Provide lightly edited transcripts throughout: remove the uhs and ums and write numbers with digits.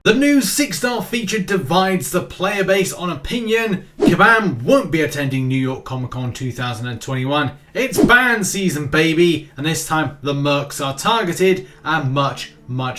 The new 6-star feature divides the player base on opinion. Kabam won't be attending New York Comic Con 2021. It's ban season, baby, and this time the Mercs are targeted, and much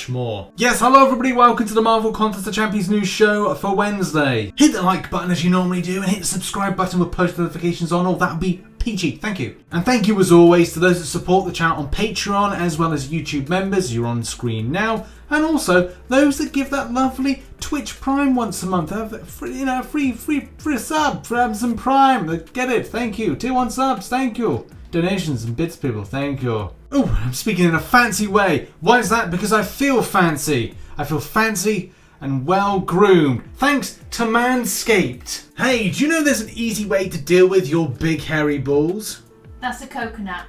more. Yes, hello everybody, welcome to the Marvel Contest of Champions news show for Wednesday. Hit the like button as you normally do, and hit the subscribe button with post notifications on. That would be peachy, thank you. And thank you as always to those that support the channel on Patreon as well as YouTube members. You're on screen now. And also those that give that lovely Twitch Prime once a month. Free sub for Amazon Prime. Get it, thank you. Tier 1 subs, thank you. Donations and bits, people, thank you. Oh, I'm speaking in a fancy way. Why is that? Because I feel fancy. I feel fancy and well groomed. Thanks to Manscaped. Hey, do you know there's an easy way to deal with your big hairy balls? That's a coconut.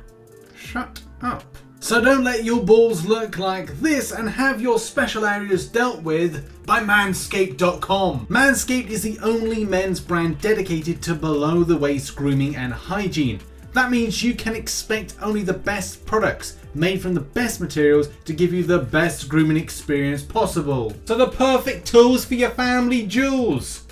Shut up. So don't let your balls look like this and have your special areas dealt with by Manscaped.com. Manscaped is the only men's brand dedicated to below the waist grooming and hygiene. That means you can expect only the best products made from the best materials to give you the best grooming experience possible. So the perfect tools for your family jewels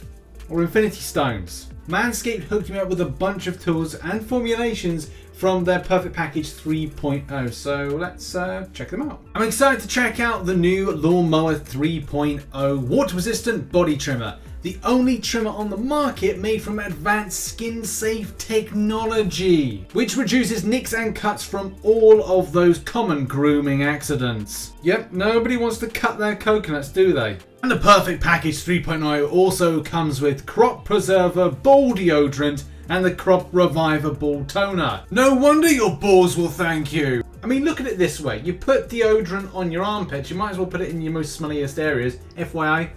or infinity stones. Manscaped hooked me up with a bunch of tools and formulations from their Perfect Package 3.0, so let's check them out. I'm excited to check out the new Lawnmower 3.0 water-resistant body trimmer, the only trimmer on the market made from advanced skin-safe technology, which reduces nicks and cuts from all of those common grooming accidents. Yep, nobody wants to cut their coconuts, do they? And the Perfect Package 3.0 also comes with Crop Preserver Ball Deodorant and the Crop Reviver Ball Toner. No wonder your balls will thank you. I mean, look at it this way. You put deodorant on your armpits, you might as well put it in your most smelliest areas. FYI,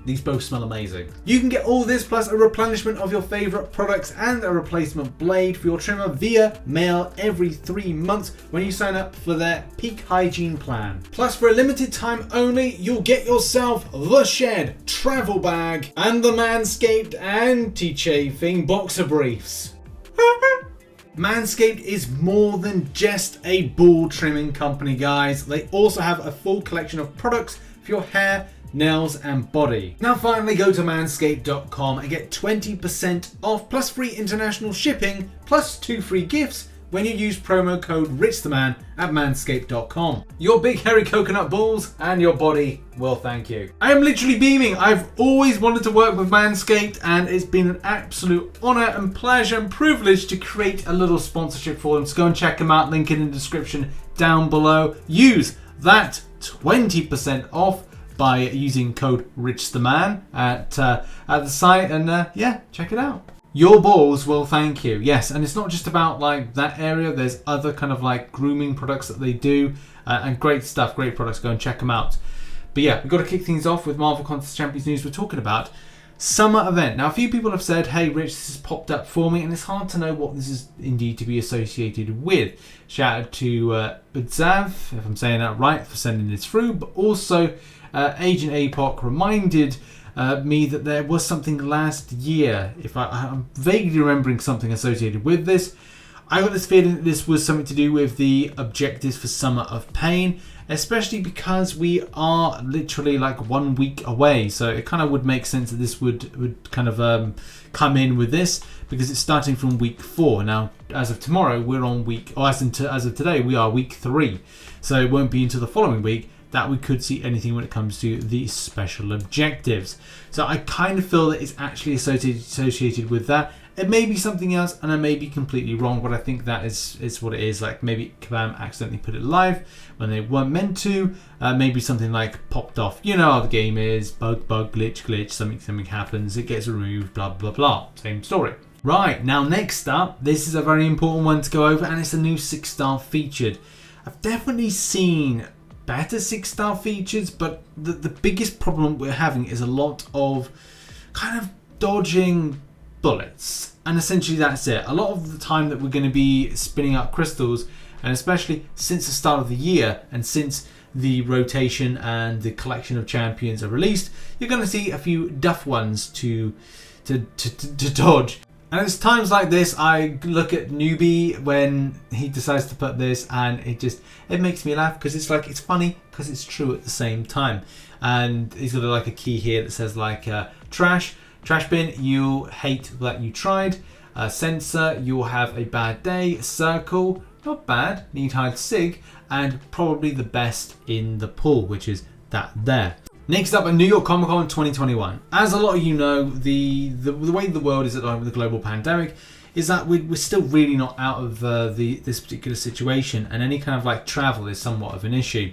these both smell amazing. You can get all this plus a replenishment of your favorite products and a replacement blade for your trimmer via mail every 3 months when you sign up for their peak hygiene plan. Plus, for a limited time only, you'll get yourself the Shed travel bag and the Manscaped anti-chafing boxer briefs. Manscaped is more than just a ball trimming company, guys. They also have a full collection of products for your hair, nails and body. Now finally go to manscaped.com and get 20% off plus free international shipping plus 2 free gifts when you use promo code RichTheMan at manscaped.com. Your big hairy coconut balls and your body will thank you. I am literally beaming. I've always wanted to work with Manscaped and it's been an absolute honor and pleasure and privilege to create a little sponsorship for them. So go and check them out, link in the description down below. Use that 20% off by using code RichTheMan at the site, and yeah, check it out. Your balls will thank you. Yes, and it's not just about like that area. There's other kind of like grooming products that they do, and great stuff, great products. Go and check them out. But yeah, we've got to kick things off with Marvel Contest Champions news. We're talking about summer event. Now, a few people have said, hey Rich, this has popped up for me, and it's hard to know what this is indeed to be associated with. Shout out to Udzav, if I'm saying that right, for sending this through, but also Agent APOC reminded me that there was something last year. If I'm vaguely remembering something associated with this. I got this feeling that this was something to do with the objectives for Summer of Pain, especially because we are literally like 1 week away. So it kind of would make sense that this would kind of come in with this because it's starting from week 4. Now, as of tomorrow, we're on week, or as of today, we are week 3. So it won't be until the following week that we could see anything when it comes to the special objectives. So I kind of feel that it's actually associated with that. It may be something else, and I may be completely wrong, but I think that is what it is. Like maybe Kabam accidentally put it live when they weren't meant to. Maybe something like popped off. You know how the game is: bug, glitch, something happens, it gets removed, blah blah blah. Same story. Right, now next up, this is a very important one to go over, and it's a new 6-star featured. I've definitely seen better 6-star features, but the biggest problem we're having is a lot of kind of dodging bullets, and essentially that's it. A lot of the time that we're going to be spinning up crystals, and especially since the start of the year and since the rotation and the collection of champions are released, you're going to see a few duff ones to dodge. And it's times like this I look at Newbie when he decides to put this, and it makes me laugh because it's like, it's funny because it's true at the same time. And he's got like a key here that says like trash bin, you'll hate that you tried. Censor, you'll have a bad day. Circle, not bad, need hide sig, and probably the best in the pool, which is that there. Next up, at New York Comic Con 2021. As a lot of you know, the way the world is at the moment with the global pandemic is that we're still really not out of this particular situation, and any kind of like travel is somewhat of an issue.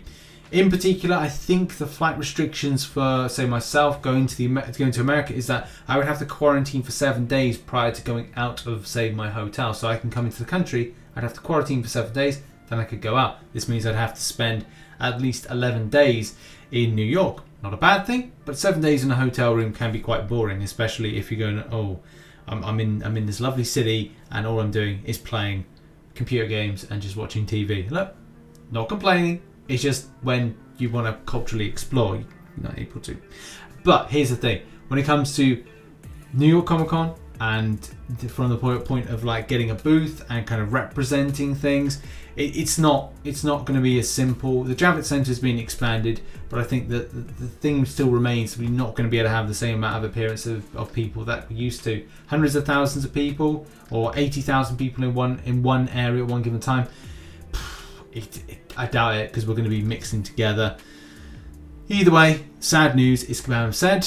In particular, I think the flight restrictions for, say, myself going to America is that I would have to quarantine for 7 days prior to going out of, say, my hotel. So I can come into the country, I'd have to quarantine for 7 days, then I could go out. This means I'd have to spend at least 11 days in New York. Not a bad thing, but 7 days in a hotel room can be quite boring, especially if you're going, oh, I'm in this lovely city and all I'm doing is playing computer games and just watching TV. Look, not complaining. It's just when you want to culturally explore, you're not able to. But here's the thing: when it comes to New York Comic Con, and from the point of like getting a booth and kind of representing things, it's not going to be as simple. The Javits Center has been expanded, but I think that the thing still remains. We're not going to be able to have the same amount of appearance of people that we used to. Hundreds of thousands of people, or 80,000 people in one area at one given time. I doubt it, because we're going to be mixing together. Either way, sad news is Kabam said,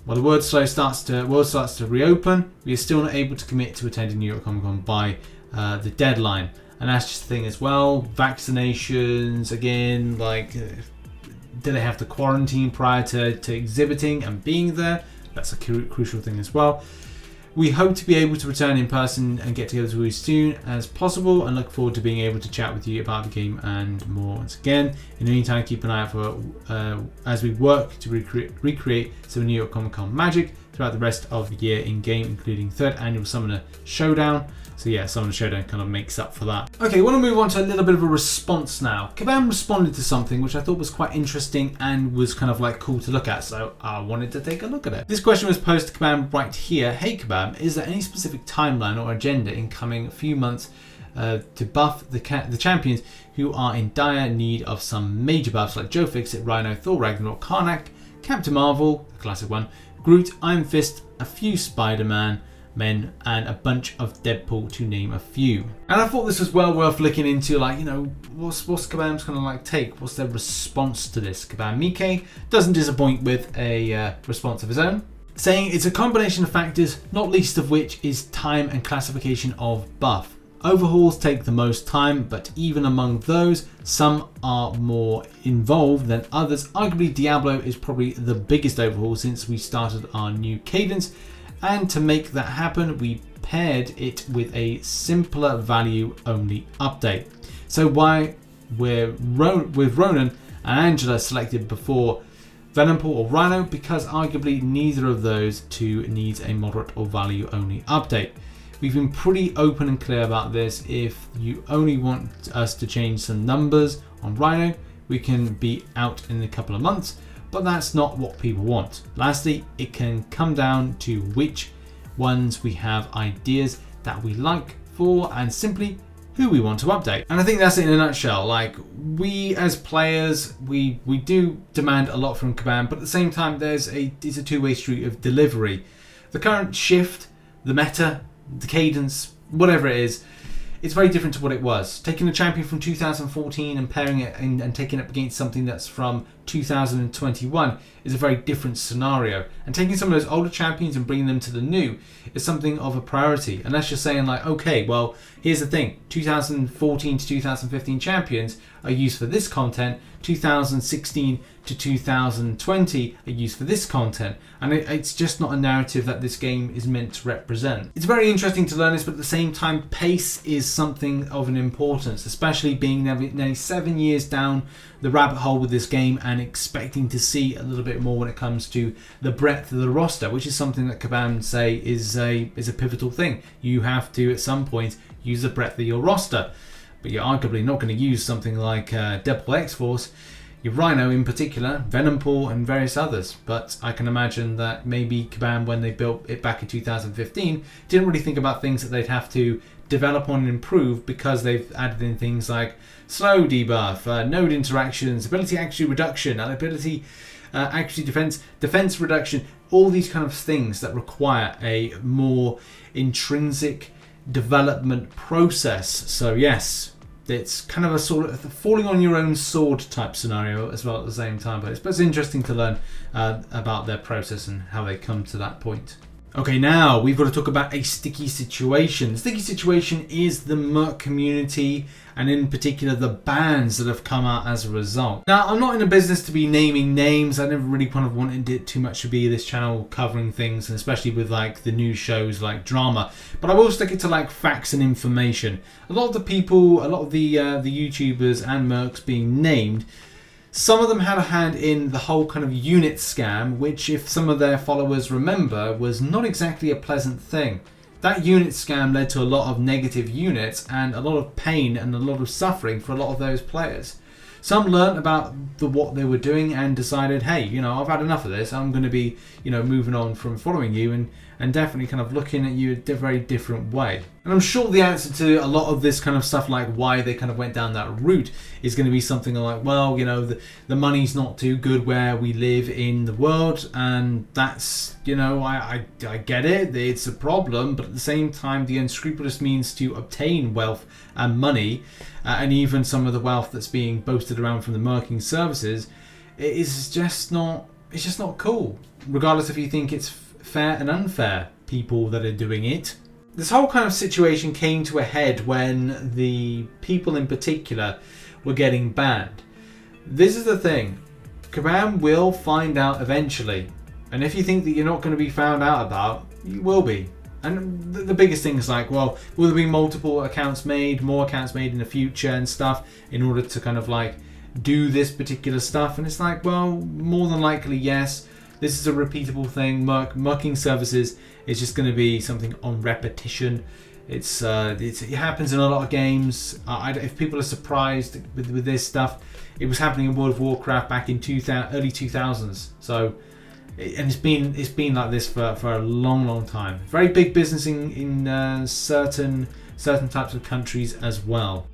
while the world starts to reopen, we are still not able to commit to attending New York Comic Con by the deadline. And that's just the thing as well. Vaccinations, again, like, do they have to quarantine prior to exhibiting and being there? That's a crucial thing as well. We hope to be able to return in person and get together as soon as possible, and look forward to being able to chat with you about the game and more once again. In the meantime, keep an eye out for as we work to recreate some New York Comic Con magic throughout the rest of the year in game, including 3rd Annual Summoner Showdown. So yeah, Summoner Showdown kind of makes up for that. Okay, I want to move on to a little bit of a response now. Kabam responded to something which I thought was quite interesting and was kind of like cool to look at, so I wanted to take a look at it. This question was posed to Kabam right here. Hey Kabam, is there any specific timeline or agenda in coming few months to buff the champions who are in dire need of some major buffs like Joe Fixit, Rhino, Thor Ragnarok, Karnak, Captain Marvel, the classic one, Groot, Iron Fist, a few Spider-Man men, and a bunch of Deadpool, to name a few. And I thought this was well worth looking into, like, you know, what's Kabam's kind of like take? What's their response to this? Kabam Mike doesn't disappoint with a response of his own, saying it's a combination of factors, not least of which is time and classification of buff. Overhauls take the most time, but even among those, some are more involved than others. Arguably, Diablo is probably the biggest overhaul since we started our new cadence, and to make that happen, we paired it with a simpler value only update. So why with Ronan and Angela selected before Venompool or Rhino? Because arguably neither of those two needs a moderate or value only update. We've been pretty open and clear about this. If you only want us to change some numbers on Rhino, we can be out in a couple of months, but that's not what people want. Lastly, it can come down to which ones we have ideas that we like for, and simply who we want to update. And I think that's it in a nutshell. Like, we as players, we do demand a lot from Kabam, but at the same time, it's a two-way street of delivery. The current shift, the meta, the cadence, whatever it is, it's very different to what it was. Taking a champion from 2014 and pairing it and taking it up against something that's from 2021 is a very different scenario. And taking some of those older champions and bringing them to the new is something of a priority. And that's just saying, like, okay, well, here's the thing. 2014 to 2015 champions are used for this content. 2016 to 2020 are used for this content. And it's just not a narrative that this game is meant to represent. It's very interesting to learn this, but at the same time, pace is something of an importance, especially being nearly 7 years down the rabbit hole with this game and expecting to see a little bit more when it comes to the breadth of the roster, which is something that Kabam say is a pivotal thing. You have to, at some point, use the breadth of your roster. But you're arguably not going to use something like Deadpool X-Force your Rhino in particular, Venompool and various others. But I can imagine that maybe Kabam, when they built it back in 2015, didn't really think about things that they'd have to develop on and improve, because they've added in things like slow debuff, node interactions, ability accuracy reduction, ability accuracy defense reduction, all these kind of things that require a more intrinsic development process. So yes, it's kind of a sort of falling on your own sword type scenario as well at the same time, but it's interesting to learn about their process and how they come to that point. Okay, now we've got to talk about a sticky situation. The sticky situation is the Merc community, and in particular the bans that have come out as a result. Now, I'm not in a business to be naming names. I never really kind of wanted it too much to be this channel covering things, and especially with like the news shows like drama. But I will stick it to like facts and information. A lot of the people, a lot of the YouTubers and Mercs being named, some of them had a hand in the whole kind of unit scam, which, if some of their followers remember, was not exactly a pleasant thing. That unit scam led to a lot of negative units and a lot of pain and a lot of suffering for a lot of those players. Some learnt about what they were doing and decided, hey, you know, I've had enough of this. I'm going to be, you know, moving on from following you and definitely kind of looking at you a very different way. And I'm sure the answer to a lot of this kind of stuff, like why they kind of went down that route, is going to be something like, well, you know, the money's not too good where we live in the world, and that's, you know, I get it, it's a problem, but at the same time, the unscrupulous means to obtain wealth and money, and even some of the wealth that's being boasted around from the merking services, it's just not cool, regardless if you think it's fair and unfair people that are doing it. This whole kind of situation came to a head when the people in particular were getting banned. This is the thing, Kabam will find out eventually, and if you think that you're not going to be found out about, you will be. And the biggest thing is like, well, will there be multiple accounts made, more accounts made in the future and stuff in order to kind of like do this particular stuff? And it's like, well, more than likely yes. This is a repeatable thing. Merking services is just going to be something on repetition. It happens in a lot of games. If people are surprised with this stuff, it was happening in World of Warcraft back in early 2000s. So, and it's been like this for a long time. Very big business in certain types of countries as well.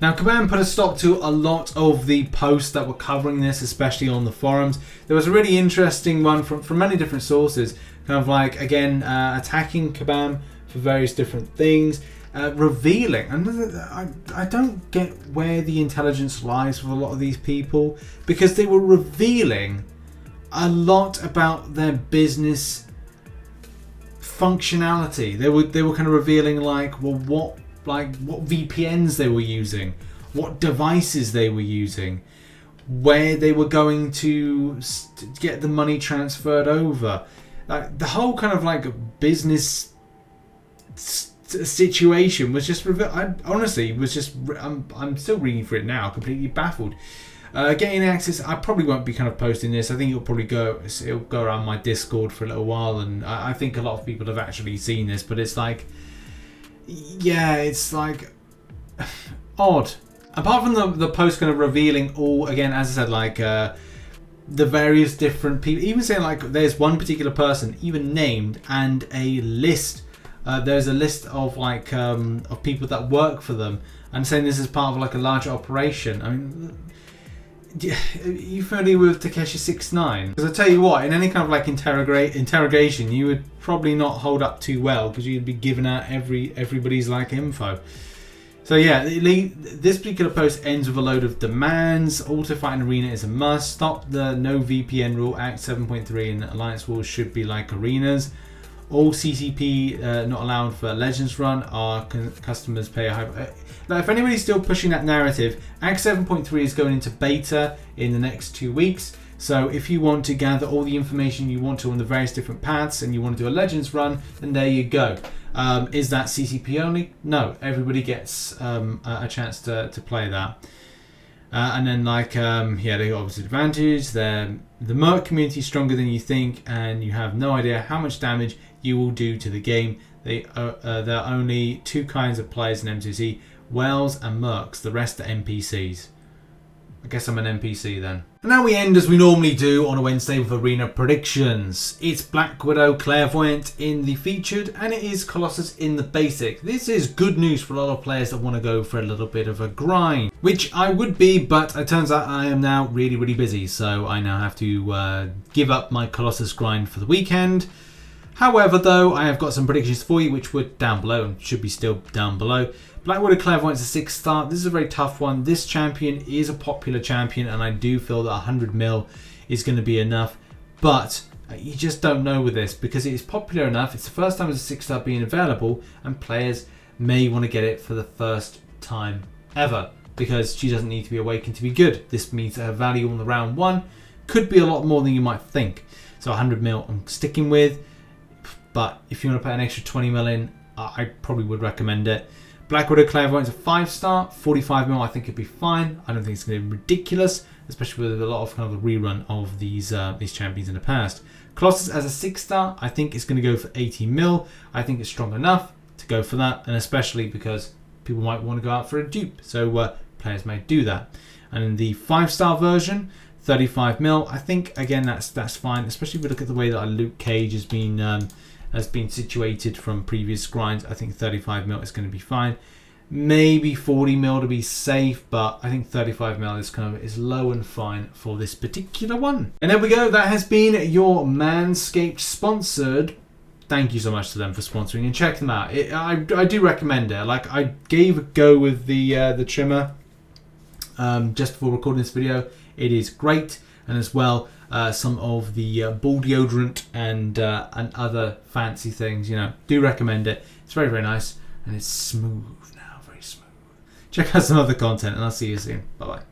Now, Kabam put a stop to a lot of the posts that were covering this, especially on the forums. There was a really interesting one from many different sources, kind of like, again, attacking Kabam for various different things, revealing, and I don't get where the intelligence lies with a lot of these people, because they were revealing a lot about their business functionality. They were kind of revealing like, well, what VPNs they were using, what devices they were using, where they were going to get the money transferred over. Like the whole kind of like business situation was just honestly was just I'm still reading for it now, completely baffled. Getting access, I probably won't be kind of posting this. I think it'll go around my Discord for a little while, and I think a lot of people have actually seen this, but it's like, yeah, it's like odd. Apart from the post kind of revealing all, again, as I said, like the various different people, even saying like there's one particular person even named, and a list. There's a list of like of people that work for them, and saying this is part of like a larger operation. I mean, are you familiar with Takeshi69? Because I tell you what, in any kind of like interrogation, you would probably not hold up too well, because you'd be giving out everybody's like info. So yeah, this particular post ends with a load of demands. Auto fighting arena is a must. Stop the no VPN rule. Act 7.3 and Alliance Wars should be like arenas. All CCP not allowed for Legends run. Our customers pay a high... Now, if anybody's still pushing that narrative, Act 7.3 is going into beta in the next 2 weeks. So if you want to gather all the information you want to on the various different paths, and you want to do a Legends run, then there you go. Is that CCP only? No, everybody gets a chance to play that. And then like, yeah, they got obviously advantage. The Merc community is stronger than you think, and you have no idea how much damage you will do to the game. There are only two kinds of players in MCOC, Whales and Mercs. The rest are NPCs. I guess I'm an NPC then. And now we end as we normally do on a Wednesday with arena predictions. It's Black Widow Clairvoyant in the featured and it is Colossus in the basic. This is good news for a lot of players that want to go for a little bit of a grind, which I would be, but it turns out I am now really busy, so I now have to give up my Colossus grind for the weekend. However though, I have got some predictions for you which were down below and should be still down below. Black Widow Clairvoyant is a 6-star. This is a very tough one. This champion is a popular champion and I do feel that 100 mil is going to be enough. But you just don't know with this because it is popular enough. It's the first time as a 6-star being available and players may want to get it for the first time ever because she doesn't need to be awakened to be good. This means that her value on the round 1 could be a lot more than you might think. So 100 mil I'm sticking with. But if you want to put an extra 20 mil in, I probably would recommend it. Black Widow Clairvoyant is a 5-star, 45 mil I think it'd be fine. I don't think it's going to be ridiculous, especially with a lot of kind of a rerun of these champions in the past. Colossus as a 6-star, I think it's going to go for 80 mil. I think it's strong enough to go for that, and especially because people might want to go out for a dupe, so players may do that. And in the 5-star version, 35 mil, I think again that's fine, especially if we look at the way that Luke Cage has been situated from previous grinds. I think 35 mil is going to be fine. Maybe 40 mil to be safe, but I think 35 mil is low and fine for this particular one. And there we go. That has been your Manscaped sponsored. Thank you so much to them for sponsoring and check them out. I do recommend it. Like I gave a go with the trimmer just before recording this video. It is great, and as well some of the ball deodorant and other fancy things. You know, do recommend it. It's very nice and it's smooth now, very smooth. Check out some other content, and I'll see you soon. Bye bye.